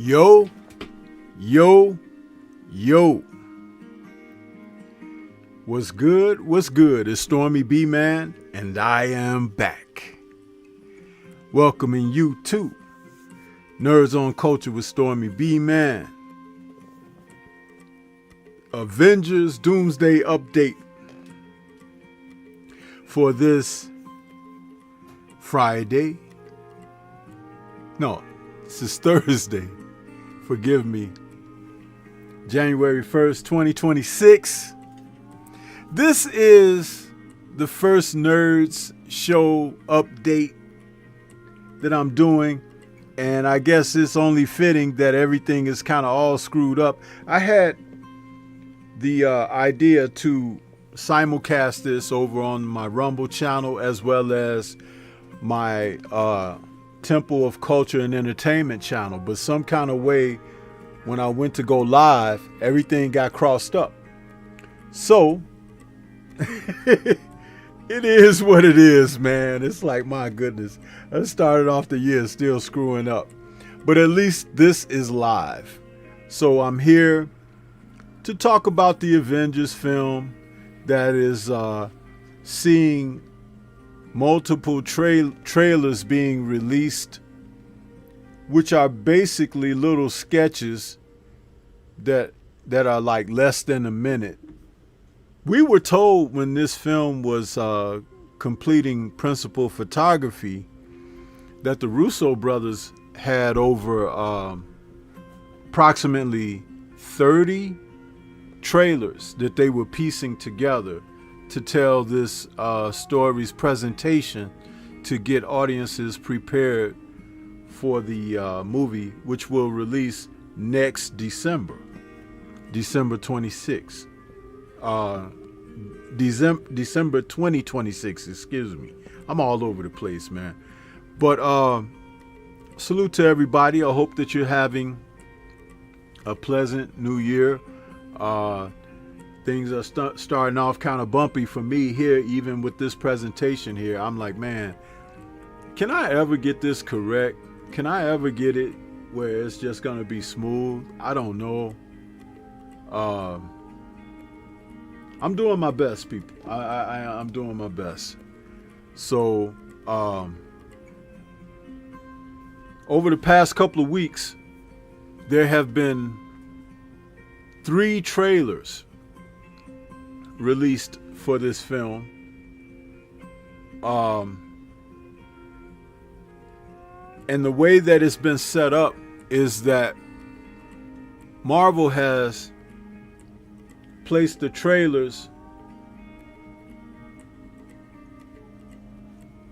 Yo, yo, yo. What's good? What's good? It's Stormybman, and I am back. Welcoming you to Nerds on Culture with Stormybman. Avengers Doomsday update for this Friday. No, this is Thursday. Forgive me. January 1st, 2026. This is the first Nerds show update that I'm doing. And I guess it's only fitting that everything is kind of all screwed up. I had the idea to simulcast this over on my Rumble channel as well as my Temple of Culture and Entertainment channel, but some kind of way when I went to go live, everything got crossed up. So it is what it is, man. It's like, my goodness, I started off the year still screwing up, but at least this is live. So I'm here to talk about the Avengers film that is seeing multiple trailers being released, which are basically little sketches that are like less than a minute. We were told when this film was completing principal photography that the Russo brothers had over approximately 30 trailers that they were piecing together to tell this story's presentation to get audiences prepared for the movie, which will release next December 26th. December 2026, excuse me. I'm all over the place, man. But salute to everybody. I hope that you're having a pleasant new year. Things are starting off kind of bumpy for me here, even with this presentation here. I'm like, man, can I ever get this correct? Can I ever get it where it's just going to be smooth? I don't know. I'm doing my best, people. I'm doing my best. So, over the past couple of weeks, there have been 3 trailers released for this film. And the way that it's been set up is that Marvel has placed the trailers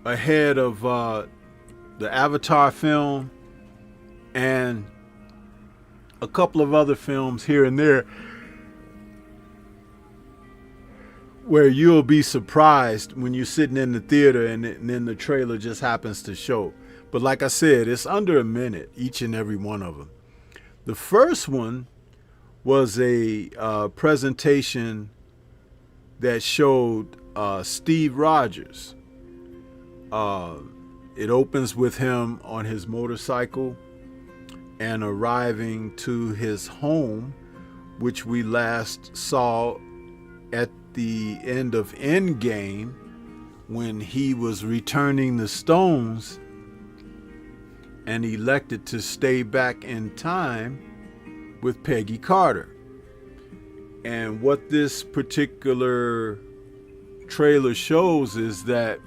ahead of the Avatar film and a couple of other films here and there where you'll be surprised when you're sitting in the theater and then the trailer just happens to show. But like I said, it's under a minute, each and every one of them. The first one was a presentation that showed Steve Rogers. It opens with him on his motorcycle and arriving to his home, which we last saw at the end of Endgame when he was returning the stones and elected to stay back in time with Peggy Carter. And what this particular trailer shows is that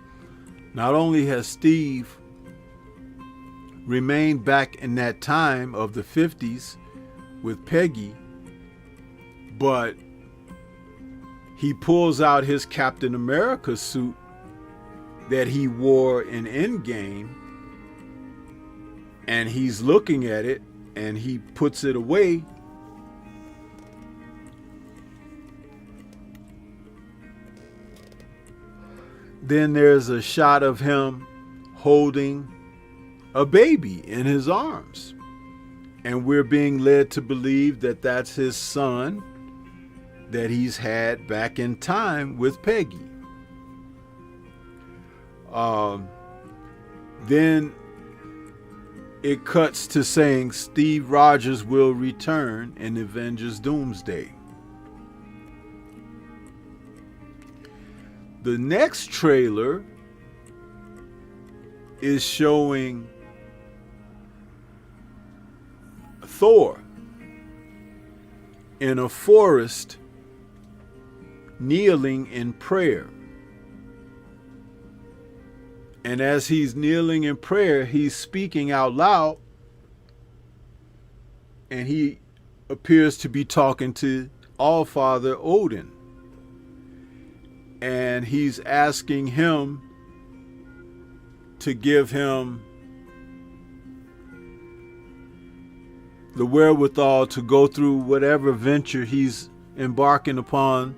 not only has Steve remained back in that time of the 50s with Peggy, but he pulls out his Captain America suit that he wore in Endgame, and he's looking at it and he puts it away. Then there's a shot of him holding a baby in his arms, and we're being led to believe that that's his son that he's had back in time with Peggy. Then it cuts to saying Steve Rogers will return in Avengers Doomsday. The next trailer is showing Thor in a forest kneeling in prayer. And as he's kneeling in prayer, he's speaking out loud, and he appears to be talking to Allfather Odin. And he's asking him to give him the wherewithal to go through whatever venture he's embarking upon,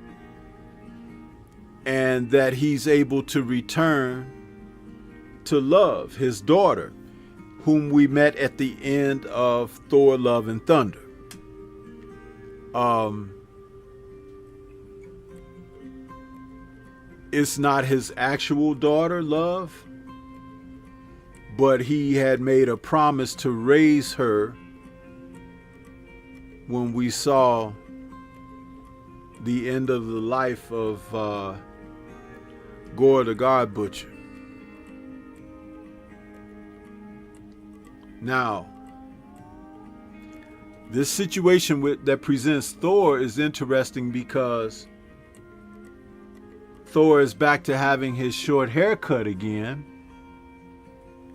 and that he's able to return to love his daughter, whom we met at the end of Thor: Love and Thunder. It's not his actual daughter, Love, but he had made a promise to raise her when we saw the end of the life of Gore the God Butcher. Now, this situation that presents Thor is interesting because Thor is back to having his short haircut again.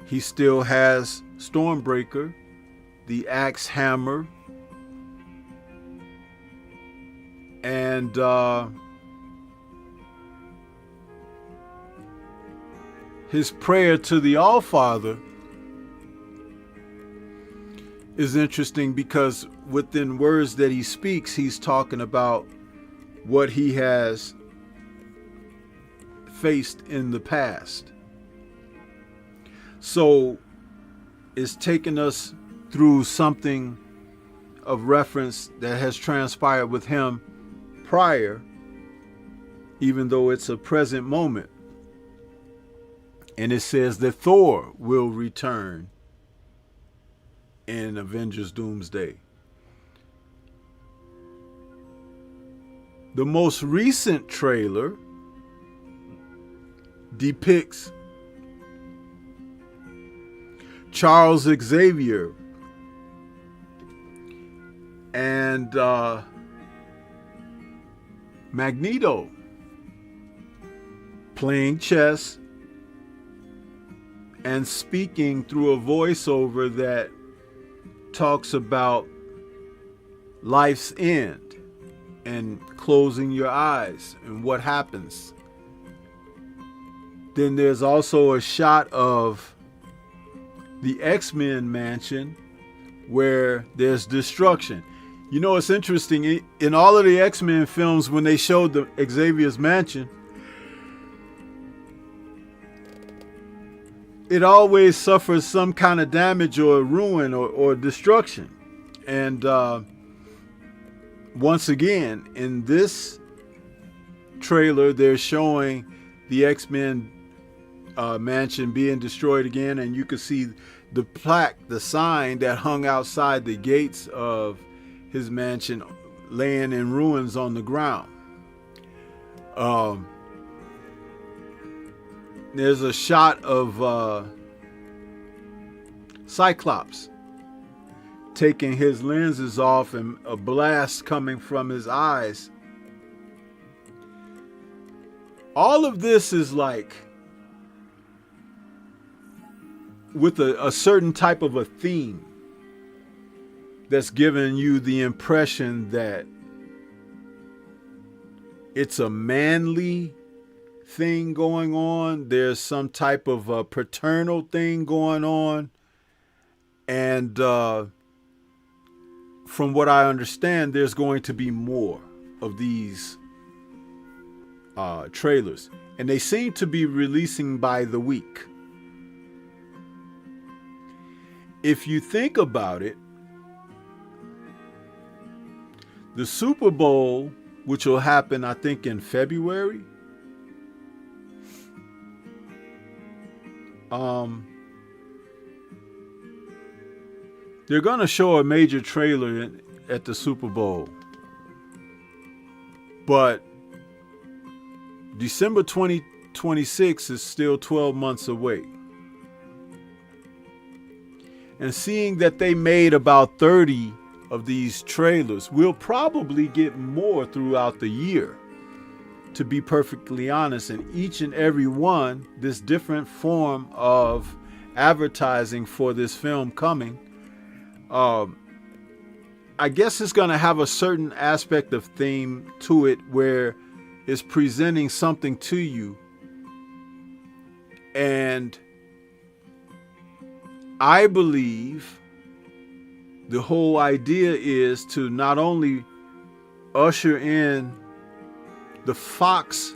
He still has Stormbreaker, the axe hammer, and his prayer to the Allfather is interesting because within words that he speaks, he's talking about what he has faced in the past. So it's taken us through something of reference that has transpired with him prior, even though it's a present moment. And it says that Thor will return in Avengers Doomsday. The most recent trailer depicts Charles Xavier and Magneto playing chess and speaking through a voiceover that talks about life's end and closing your eyes and what happens. Then there's also a shot of the X-Men mansion where there's destruction. You know, it's interesting. In all of the X-Men films, when they showed the Xavier's mansion, it always suffers some kind of damage or ruin or destruction. And once again, in this trailer, they're showing the X-Men mansion being destroyed again, and you can see the plaque, the sign that hung outside the gates of his mansion laying in ruins on the ground. There's a shot of Cyclops taking his lenses off and a blast coming from his eyes. All of this is like with a certain type of a theme that's giving you the impression that it's a manly thing going on. There's some type of a paternal thing going on. And from what I understand, there's going to be more of these trailers. And they seem to be releasing by the week. If you think about it, the Super Bowl, which will happen, I think, in February, they're going to show a major trailer at the Super Bowl. But December 2026 is still 12 months away. And seeing that they made about 30 of these trailers, we'll probably get more throughout the year, to be perfectly honest. And each and every one, this different form of advertising for this film coming, I guess it's going to have a certain aspect of theme to it where it's presenting something to you. And I believe the whole idea is to not only usher in the Fox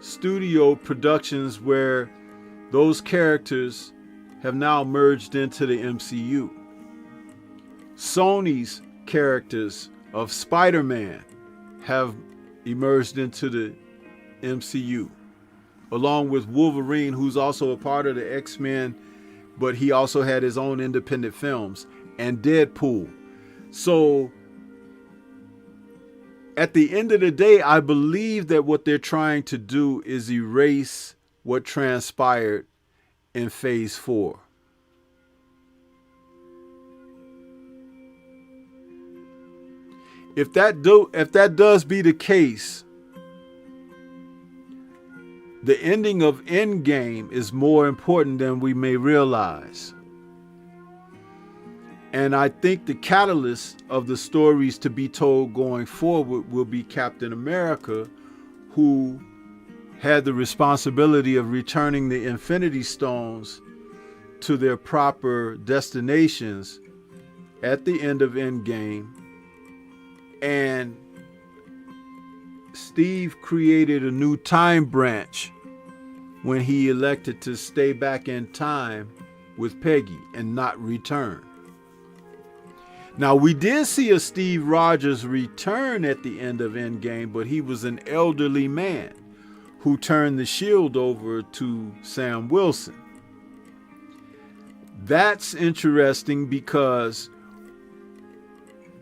studio productions where those characters have now merged into the MCU. Sony's characters of Spider-Man have emerged into the MCU, along with Wolverine, who's also a part of the X-Men, but he also had his own independent films, and Deadpool. So at the end of the day, I believe that what they're trying to do is erase what transpired in Phase 4. If that does be the case, the ending of Endgame is more important than we may realize. And I think the catalyst of the stories to be told going forward will be Captain America, who had the responsibility of returning the Infinity Stones to their proper destinations at the end of Endgame. And Steve created a new time branch when he elected to stay back in time with Peggy and not return. Now, we did see a Steve Rogers return at the end of Endgame, but he was an elderly man who turned the shield over to Sam Wilson. That's interesting because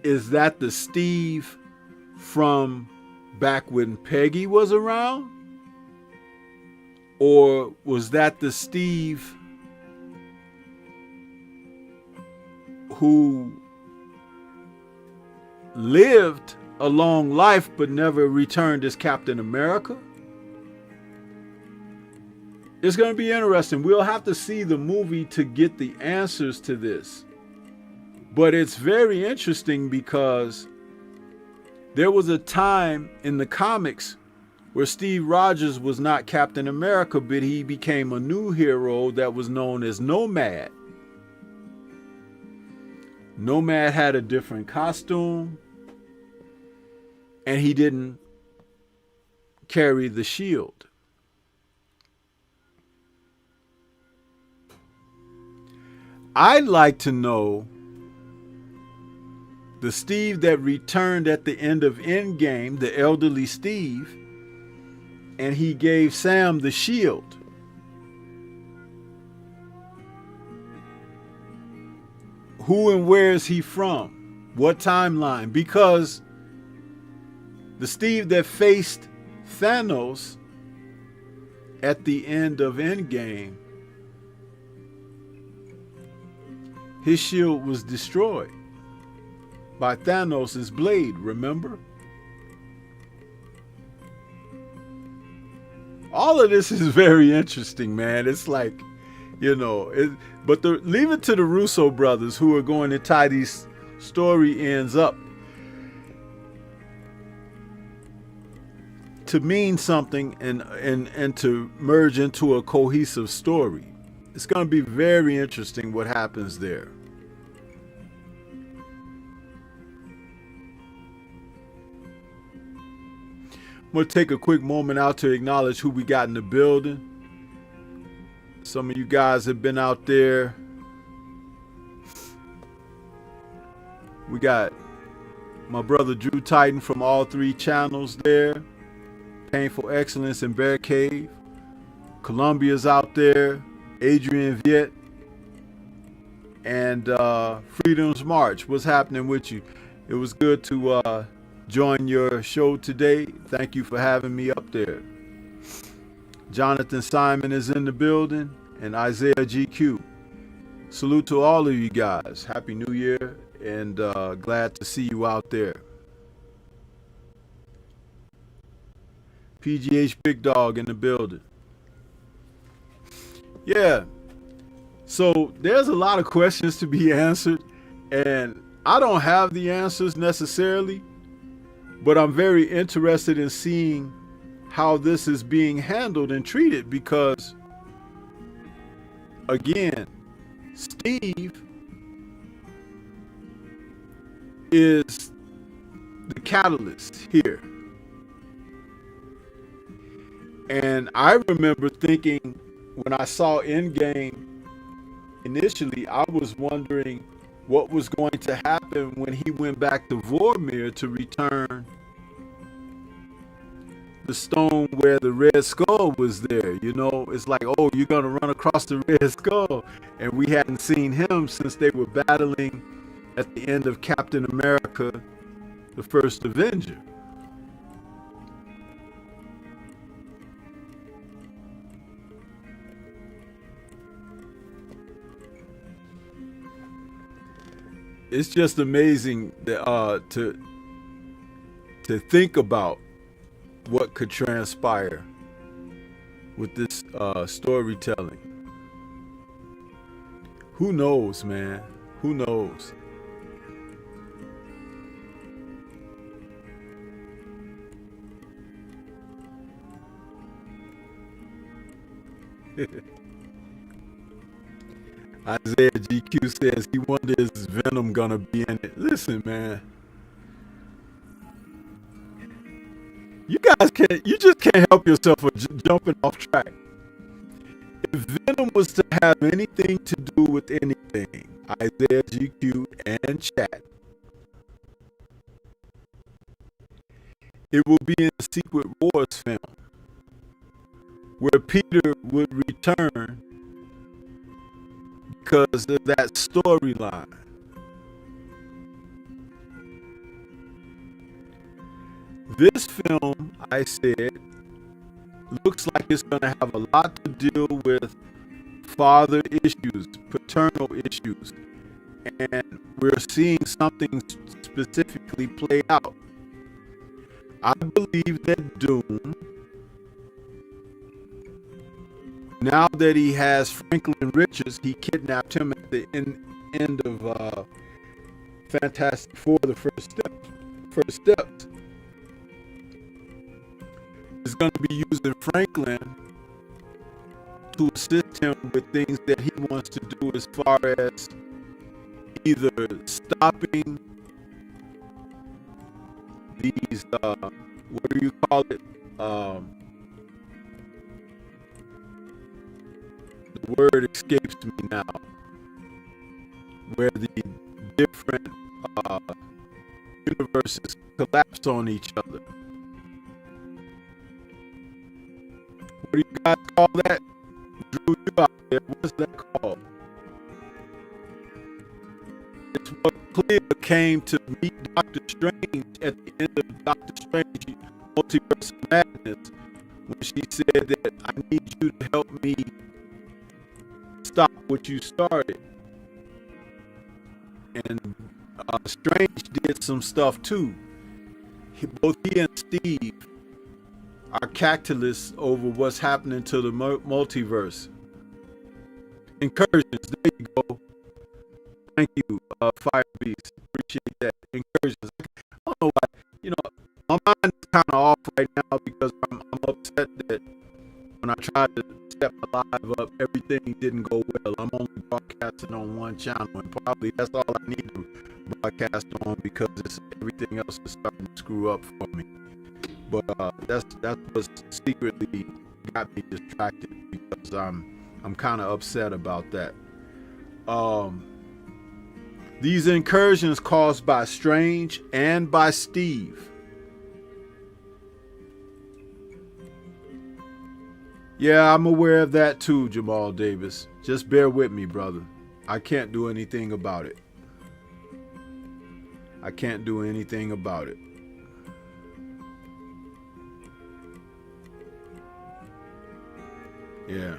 is that the Steve from back when Peggy was around? Or was that the Steve who lived a long life but never returned as Captain America? It's going to be interesting. We'll have to see the movie to get the answers to this. But it's very interesting because there was a time in the comics where Steve Rogers was not Captain America, but he became a new hero that was known as Nomad. Nomad had a different costume, and he didn't carry the shield. I'd like to know the Steve that returned at the end of Endgame, the elderly Steve, and he gave Sam the shield. Who and where is he from? What timeline? Because the Steve that faced Thanos at the end of Endgame, his shield was destroyed by Thanos' blade, remember? All of this is very interesting, man. It's like, but leave it to the Russo brothers, who are going to tie these story ends up to mean something and to merge into a cohesive story. It's going to be very interesting what happens there. I'm going to take a quick moment out to acknowledge who we got in the building. Some of you guys have been out there. We got my brother Drew Titan from all three channels there. Painful Excellence in Bear Cave. Columbia's out there. Adrian Viet. And Freedom's March. What's happening with you? It was good to join your show today. Thank you for having me up there. Jonathan Simon is in the building, and Isaiah GQ. Salute to all of you guys. Happy New Year, and glad to see you out there. PGH Big Dog in the building. Yeah. So there's a lot of questions to be answered, and I don't have the answers necessarily, but I'm very interested in seeing how this is being handled and treated, because again, Steve is the catalyst here. And I remember thinking when I saw Endgame initially, I was wondering what was going to happen when he went back to Vormir to return the stone where the Red Skull was there. It's like, oh, you're going to run across the Red Skull. And we hadn't seen him since they were battling at the end of Captain America, the First Avenger. It's just amazing that, to think about what could transpire with this storytelling. Who knows, man? Who knows? Isaiah GQ says he wonders is Venom gonna be in it. Listen, man. You just can't help yourself from jumping off track. If Venom was to have anything to do with anything, Isaiah GQ and chat, it will be in the Secret Wars film, where Peter would return because of that storyline. This film, I said, looks like it's going to have a lot to deal with father issues, paternal issues, and we're seeing something specifically play out. I believe that Doom, now that he has Franklin Richards, he kidnapped him at the end of Fantastic Four, the first steps. Is going to be using Franklin to assist him with things that he wants to do as far as either stopping these, what do you call it? The word escapes me now, where the different universes collapse on each other. What do you guys call that? Drew, you out there. What's that called? It's what Clea came to meet Doctor Strange at the end of Doctor Strange Multiverse of Madness, when she said that I need you to help me stop what you started. And Strange did some stuff too. Both he and Steve are catalysts over what's happening to the multiverse. Incursions, there you go. Thank you, Fire Beast. Appreciate that. Incursions. I don't know why, you know, my mind is kind of off right now because I'm upset that when I tried to set my live up, everything didn't go well. I'm only broadcasting on one channel, and probably that's all I need to broadcast on because everything else is starting to screw up for me. But that's what secretly got me distracted because I'm kind of upset about that. These incursions caused by Strange and by Steve. Yeah, I'm aware of that too, Jamal Davis. Just bear with me, brother. I can't do anything about it. I can't do anything about it. Yeah.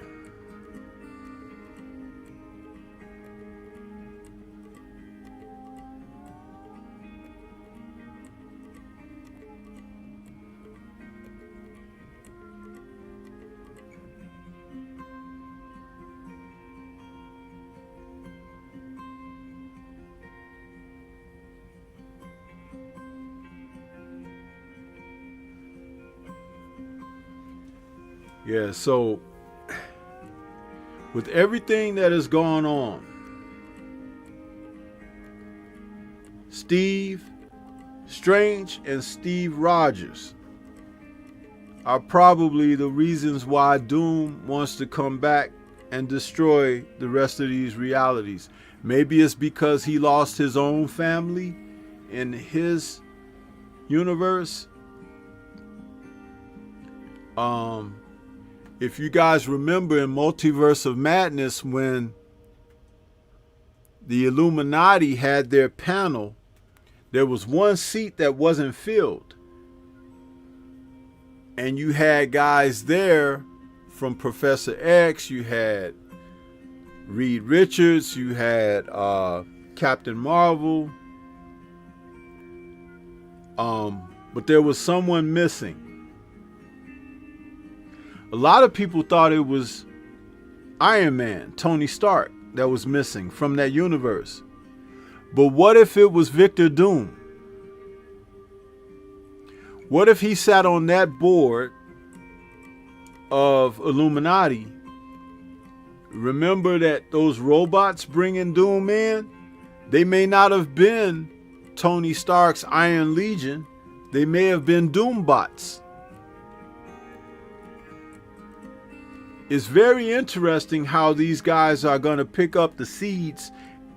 Yeah, so with everything that has gone on, Steve Strange and Steve Rogers are probably the reasons why Doom wants to come back and destroy the rest of these realities. Maybe it's because he lost his own family in his universe. If you guys remember in Multiverse of Madness, when the Illuminati had their panel, there was one seat that wasn't filled. And you had guys there from Professor X, you had Reed Richards, you had Captain Marvel. But there was someone missing. A lot of people thought it was Iron Man, Tony Stark, that was missing from that universe. But what if it was Victor Doom? What if he sat on that board of Illuminati? Remember that those robots bringing Doom in, they may not have been Tony Stark's Iron Legion. They may have been Doombots. It's very interesting how these guys are going to pick up the seeds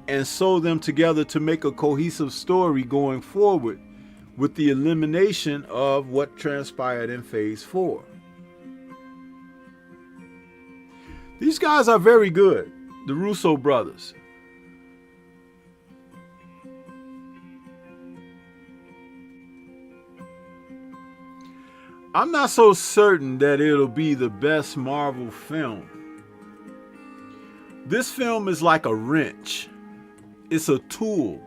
and sew them together to make a cohesive story going forward with the elimination of what transpired in Phase 4. These guys are very good, the Russo brothers. I'm not so certain that it'll be the best Marvel film. This film is like a wrench. It's a tool.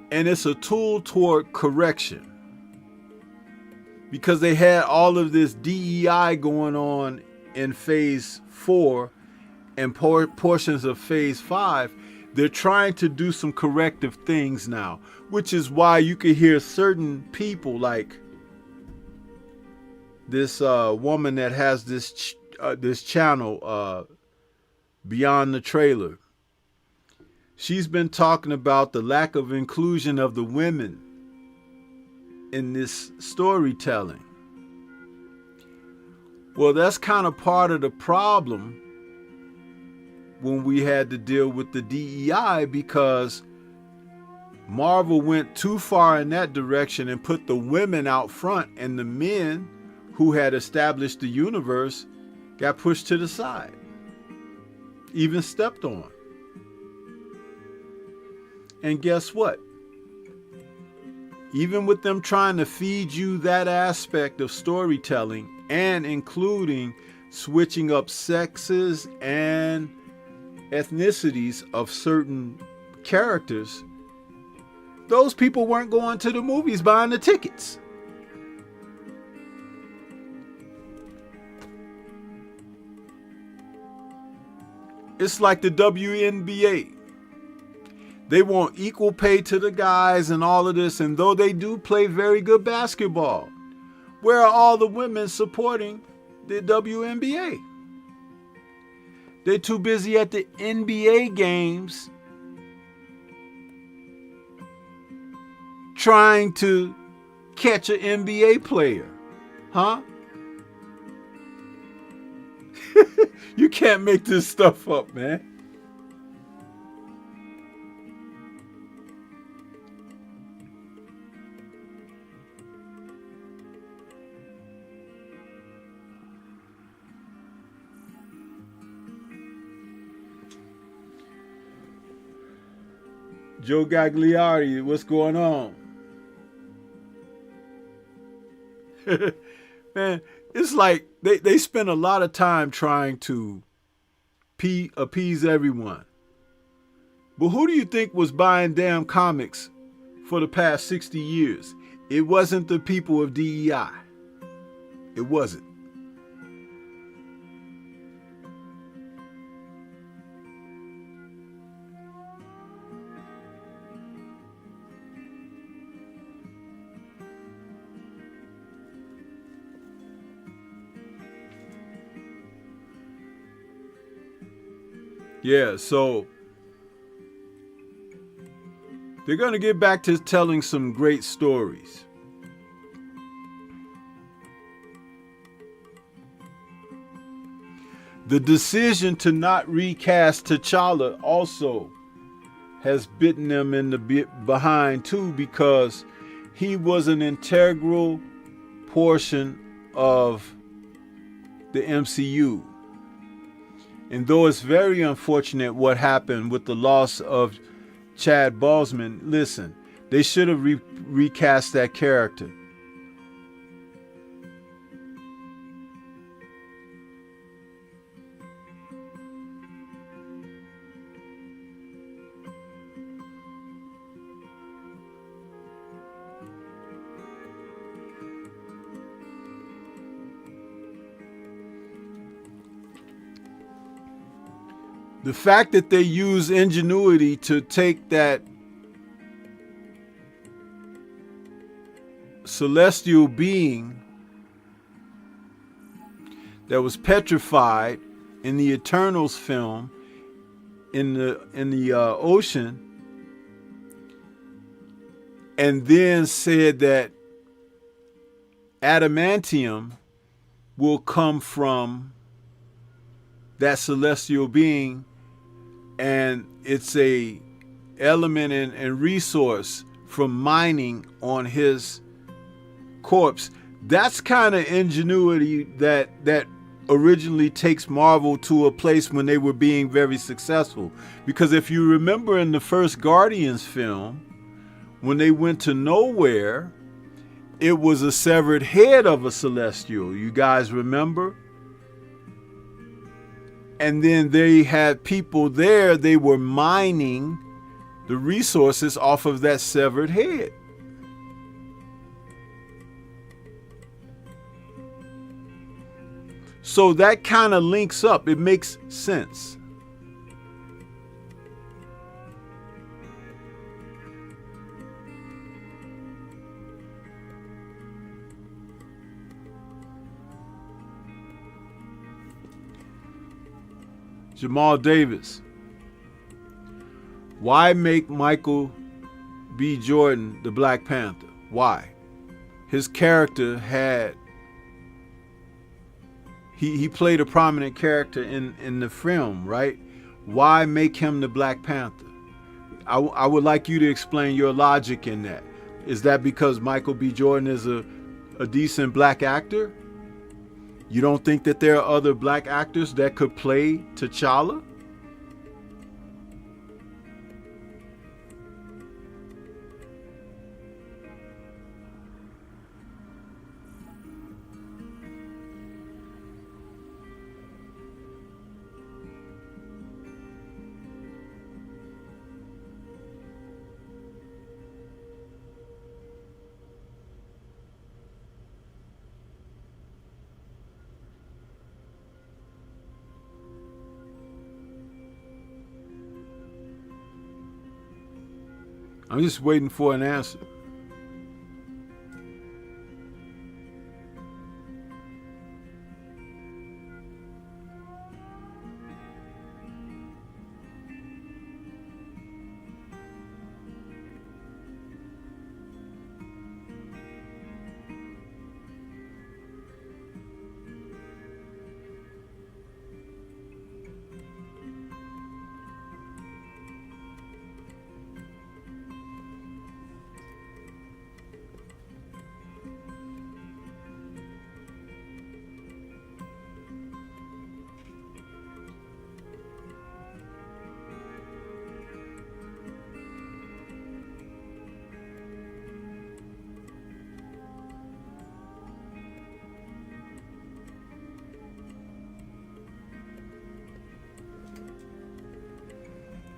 And it's a tool toward correction. Because they had all of this DEI going on in Phase 4 and portions of Phase 5. They're trying to do some corrective things now. Which is why you could hear certain people like this woman that has this channel, Beyond the Trailer. she's been talking about the lack of inclusion of the women in this storytelling. Well, that's kind of part of the problem when we had to deal with the DEI, because Marvel went too far in that direction and put the women out front, and the men who had established the universe got pushed to the side, even stepped on. And guess what? Even with them trying to feed you that aspect of storytelling and including switching up sexes and ethnicities of certain characters, those people weren't going to the movies buying the tickets. It's like the WNBA. They want equal pay to the guys and all of this, and though they do play very good basketball, where are all the women supporting the WNBA? They're too busy at the NBA games trying to catch an NBA player. Huh? You can't make this stuff up, man. Joe Gagliardi, what's going on? Man, it's like they spend a lot of time trying to appease everyone. But who do you think was buying damn comics for the past 60 years? It wasn't the people of DEI. It wasn't. Yeah, so they're going to get back to telling some great stories. The decision to not recast T'Challa also has bitten them in the behind too, because he was an integral portion of the MCU. And though it's very unfortunate what happened with the loss of Chad Boseman, listen, they should have recast that character. The fact that they use ingenuity to take that celestial being that was petrified in the Eternals film in the ocean, and then said that adamantium will come from that celestial being, and it's a element and resource from mining on his corpse. That's kind of ingenuity that originally takes Marvel to a place when they were being very successful. Because if you remember in the first Guardians film, when they went to nowhere, it was a severed head of a celestial. You guys remember? And then they had people there, they were mining the resources off of that severed head. So that kind of links up. It makes sense. Jamal Davis. Why make Michael B. Jordan the Black Panther? Why? His character had, he played a prominent character in the film, right? Why make him the Black Panther? I would like you to explain your logic in that. Is that because Michael B. Jordan is a decent black actor? You don't think that there are other black actors that could play T'Challa? I'm just waiting for an answer.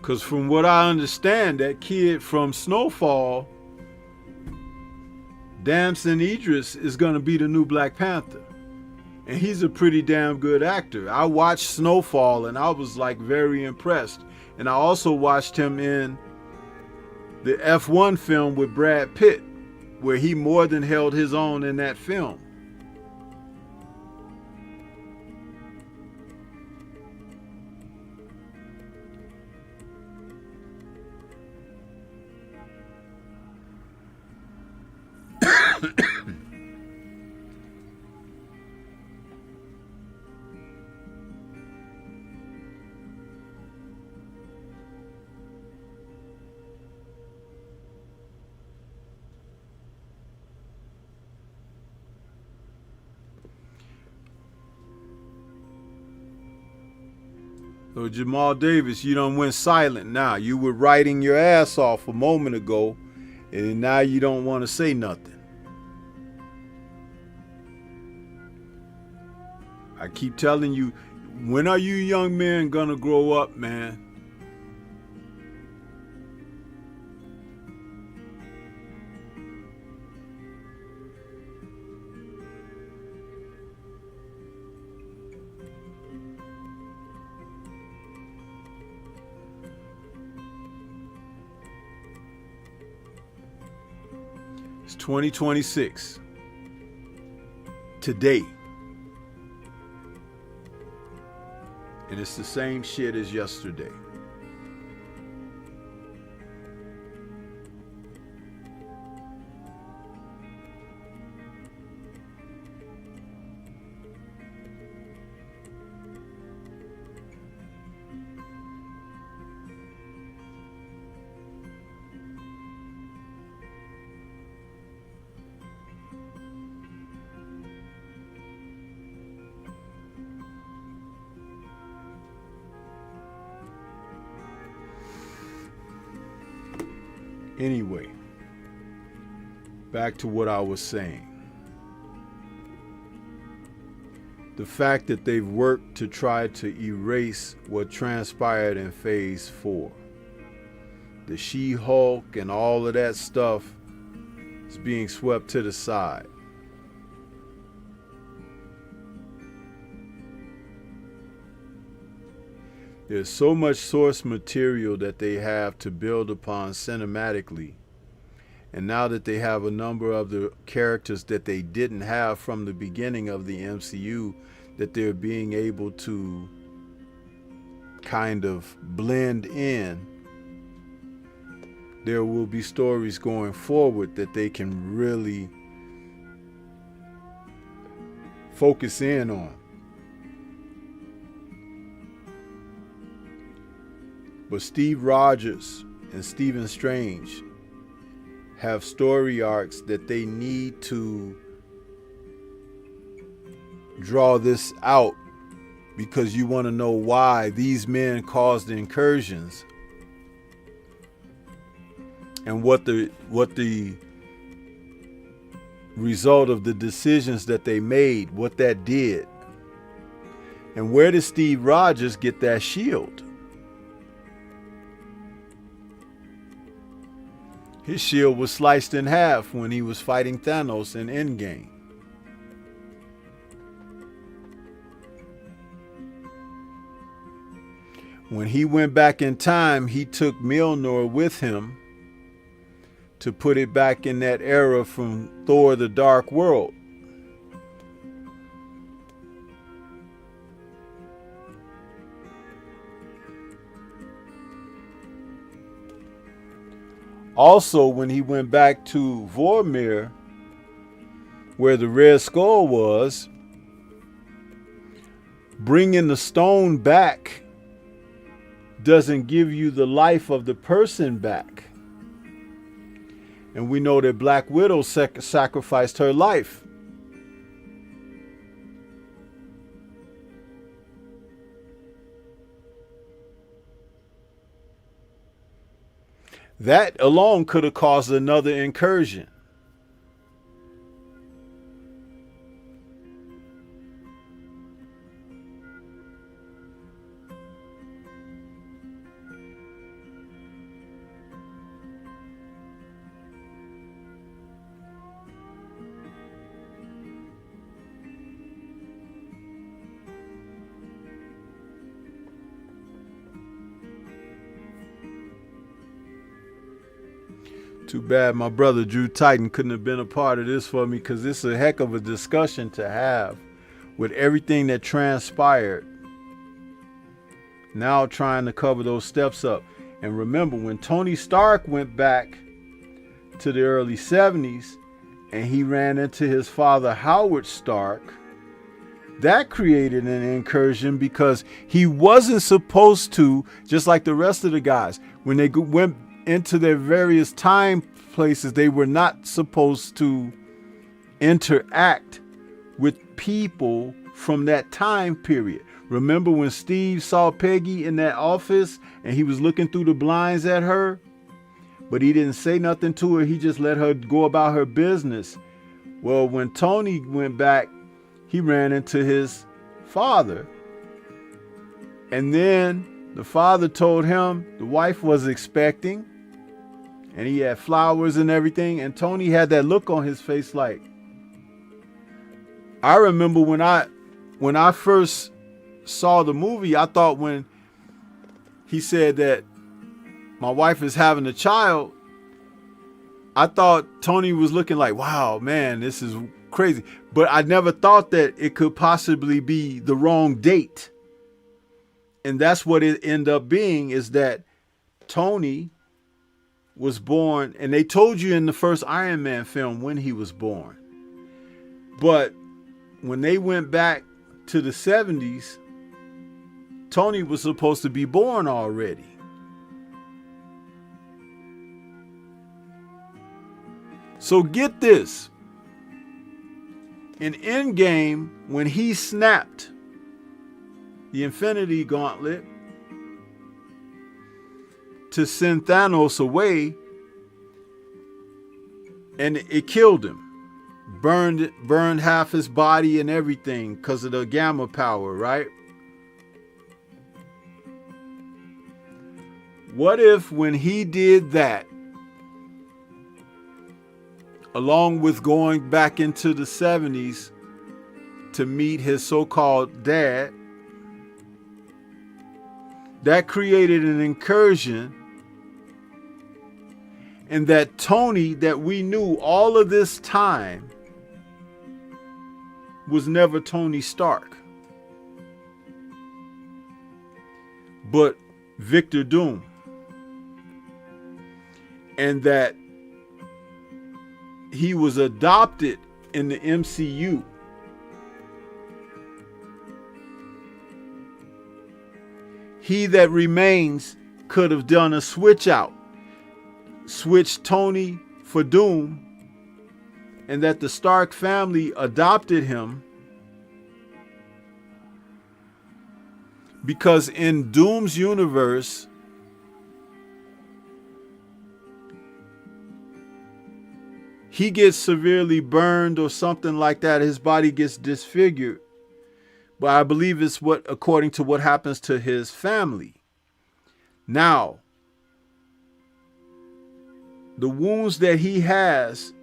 Because from what I understand, that kid from Snowfall, Damson Idris, is going to be the new Black Panther. And he's a pretty damn good actor. I watched Snowfall and I was like very impressed. And I also watched him in the F1 film with Brad Pitt, where he more than held his own in that film. So Jamal Davis, you done went silent now. You were writing your ass off a moment ago, and now you don't want to say nothing. I keep telling you, when are you young men gonna grow up, man? It's 2026. Today. And it's the same shit as yesterday. Anyway, back to what I was saying. The fact that they've worked to try to erase what transpired in Phase 4. The She-Hulk and all of that stuff is being swept to the side. There's so much source material that they have to build upon cinematically. And now that they have a number of the characters that they didn't have from the beginning of the MCU, that they're being able to kind of blend in there will be stories going forward that they can really focus in on. But Steve Rogers and Stephen Strange have story arcs that they need to draw this out, because you want to know why these men caused the incursions and what the result of the decisions that they made, what that did. And where did Steve Rogers get that shield? His shield was sliced in half when he was fighting Thanos in Endgame. When he went back in time, he took Mjolnir with him to put it back in that era from Thor: The Dark World. Also, when he went back to Vormir, where the Red Skull was, bringing the stone back doesn't give you the life of the person back. And we know that Black Widow sacrificed her life. That alone could have caused another incursion. Too bad my brother Drew Titan couldn't have been a part of this for me, because this is a heck of a discussion to have with everything that transpired. Now trying to cover those steps up. And remember, when Tony Stark went back to the early 70s and he ran into his father Howard Stark, that created an incursion, because he wasn't supposed to, just like the rest of the guys, when they went into their various time places, they were not supposed to interact with people from that time period. Remember when Steve saw Peggy in that office and he was looking through the blinds at her, but he didn't say nothing to her. He just let her go about her business. Well, when Tony went back, he ran into his father, and then the father told him the wife was expecting, and he had flowers and everything. And Tony had that look on his face like, I remember when I first saw the movie, I thought when he said that my wife is having a child, I thought Tony was looking like, wow, man, this is crazy. But I never thought that it could possibly be the wrong date. And that's what it ended up being, is that Tony was born, and they told you in the first Iron Man film when he was born. But when they went back to the 70s, Tony was supposed to be born already. So get this. In Endgame, when he snapped the Infinity Gauntlet to send Thanos away, and it killed him, burned half his body and everything because of the gamma power, right? What if when he did that, along with going back into the 70s to meet his so-called dad, that created an incursion, and that Tony that we knew all of this time was never Tony Stark, but Victor Doom. and that he was adopted in the MCU. He that remains could have done a switch out, switched Tony for Doom, and that the Stark family adopted him because in Doom's universe, he gets severely burned or something like that. His body gets disfigured. But I believe it's according to what happens to his family. Now, the wounds that he has,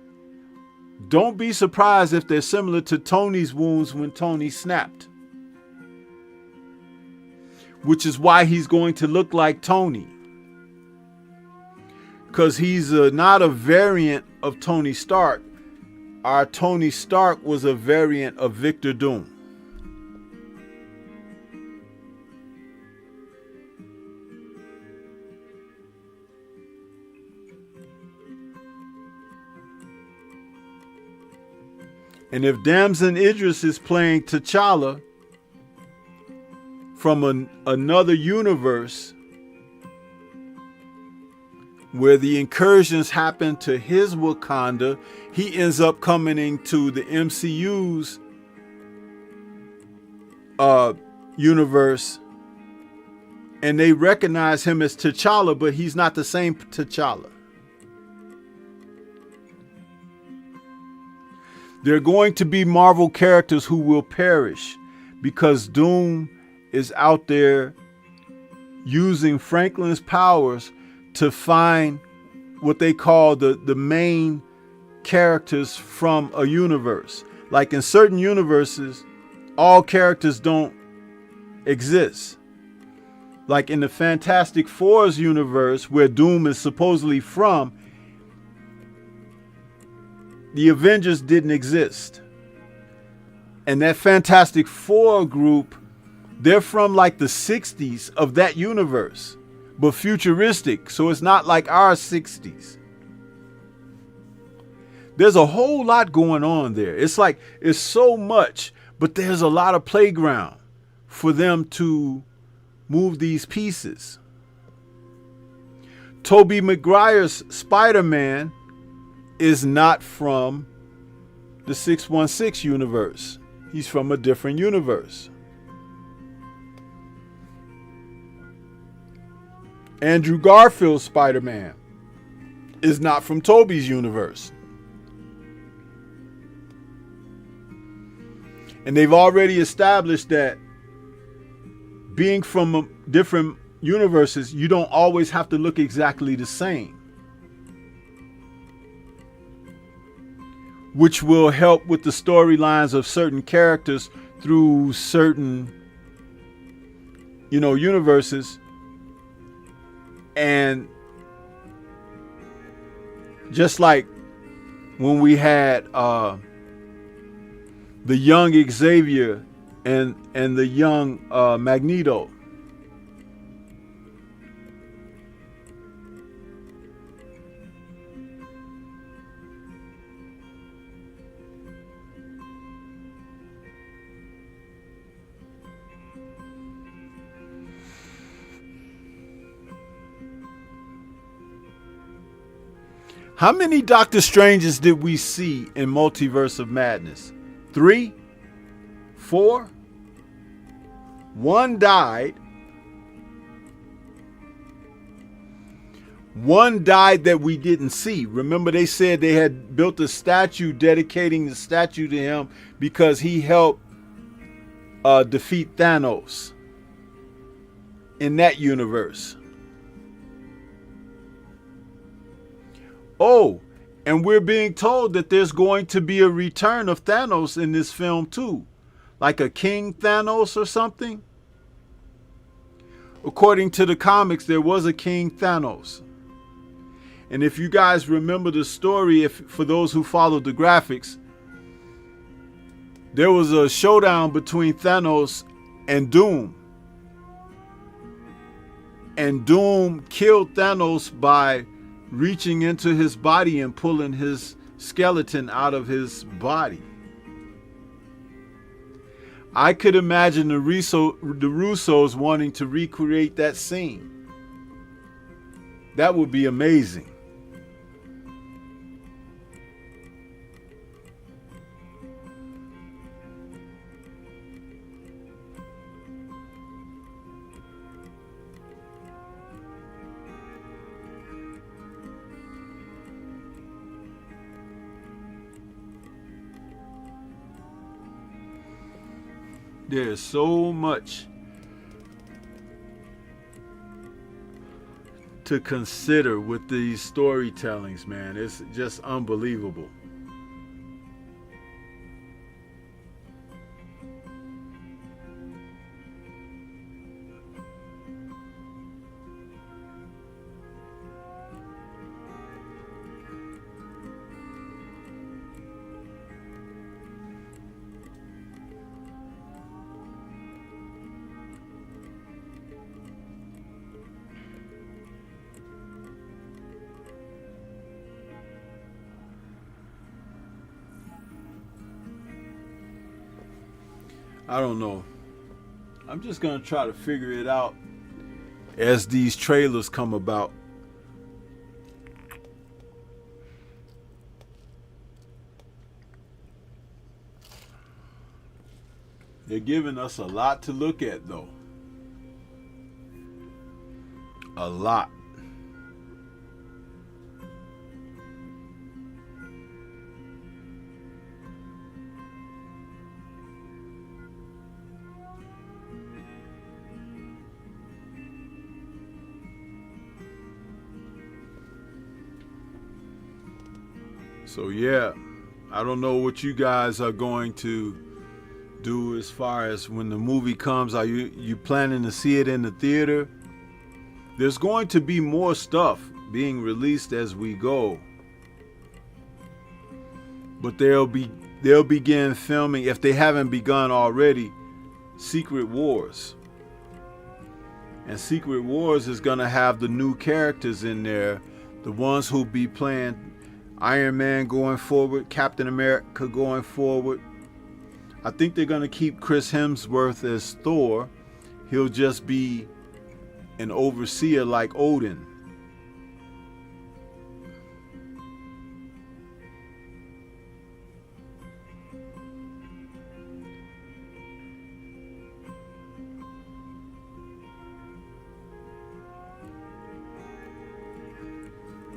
don't be surprised if they're similar to Tony's wounds when Tony snapped. Which is why he's going to look like Tony. Because he's not a variant of Tony Stark. Our Tony Stark was a variant of Victor Doom. And if Damson Idris is playing T'Challa from another universe where the incursions happen to his Wakanda, he ends up coming into the MCU's universe, and they recognize him as T'Challa, but he's not the same T'Challa. There are going to be Marvel characters who will perish because Doom is out there using Franklin's powers to find what they call the main characters from a universe. Like in certain universes, all characters don't exist. Like in the Fantastic Four's universe, where Doom is supposedly from, the Avengers didn't exist. And that Fantastic Four group, they're from like the 60s of that universe, but futuristic. So it's not like our 60s. There's a whole lot going on there. It's like, it's so much, but there's a lot of playground for them to move these pieces. Tobey Maguire's Spider-Man is not from the 616 universe. He's from a different universe. Andrew Garfield's Spider-Man is not from Tobey's universe. And they've already established that being from different universes, you don't always have to look exactly the same, which will help with the storylines of certain characters through certain, universes. And just like when we had the young Xavier and the young Magneto. How many Doctor Stranges did we see in Multiverse of Madness? 3? 4? 1 died. 1 died that we didn't see. Remember, they said they had built a statue dedicating the statue to him because he helped defeat Thanos in that universe. Oh, and we're being told that there's going to be a return of Thanos in this film too. Like a King Thanos or something. According to the comics, there was a King Thanos. And if you guys remember the story, for those who followed the graphics, there was a showdown between Thanos and Doom. And Doom killed Thanos by reaching into his body and pulling his skeleton out of his body. I could imagine the Russos wanting to recreate that scene. That would be amazing. There's so much to consider with these storytellings, man. It's just unbelievable. I don't know. I'm just going to try to figure it out as these trailers come about. They're giving us a lot to look at, though. A lot. So yeah, I don't know what you guys are going to do as far as when the movie comes. Are you planning to see it in the theater? There's going to be more stuff being released as we go. But they'll begin filming, if they haven't begun already, Secret Wars. And Secret Wars is going to have the new characters in there, the ones who'll be playing Iron Man going forward, Captain America going forward. I think they're going to keep Chris Hemsworth as Thor. He'll just be an overseer like Odin.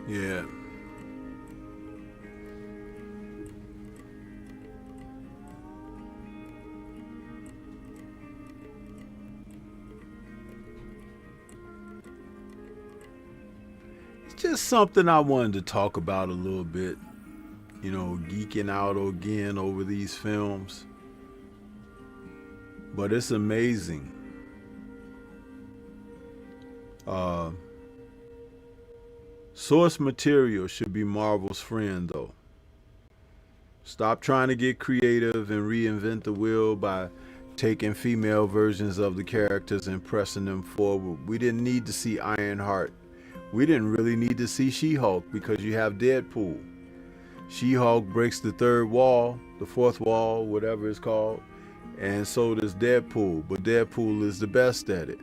Yeah. Just something I wanted to talk about a little bit, geeking out again over these films. But it's amazing. Source material should be Marvel's friend, though. Stop trying to get creative and reinvent the wheel by taking female versions of the characters and pressing them forward. We didn't need to see Ironheart. We didn't really need to see She-Hulk because you have Deadpool. She-Hulk breaks the third wall, the fourth wall, whatever it's called, and so does Deadpool. But Deadpool is the best at it.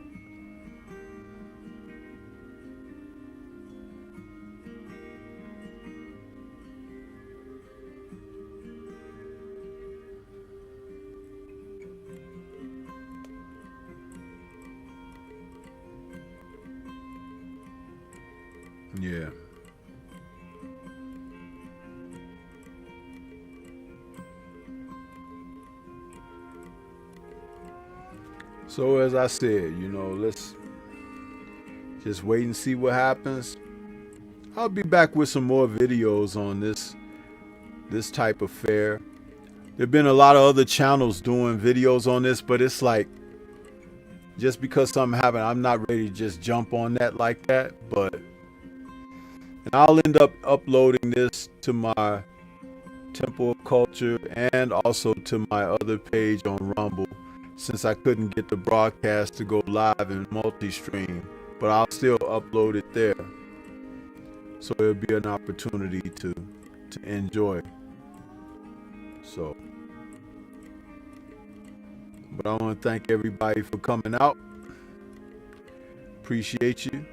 Yeah. So as I said, let's just wait and see what happens. I'll be back with some more videos on this type of fare. There've been a lot of other channels doing videos on this, but it's like, just because something happened, I'm not ready to just jump on that like that. And I'll end up uploading this to my Temple of Culture and also to my other page on Rumble, since I couldn't get the broadcast to go live and multi-stream, but I'll still upload it there. So it'll be an opportunity to enjoy. So, but I want to thank everybody for coming out. Appreciate you.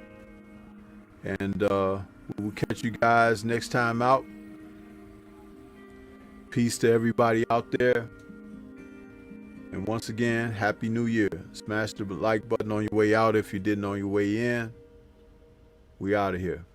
And we'll catch you guys next time out. Peace to everybody out there. And once again, Happy New Year. Smash the like button on your way out if you didn't on your way in. We out of here.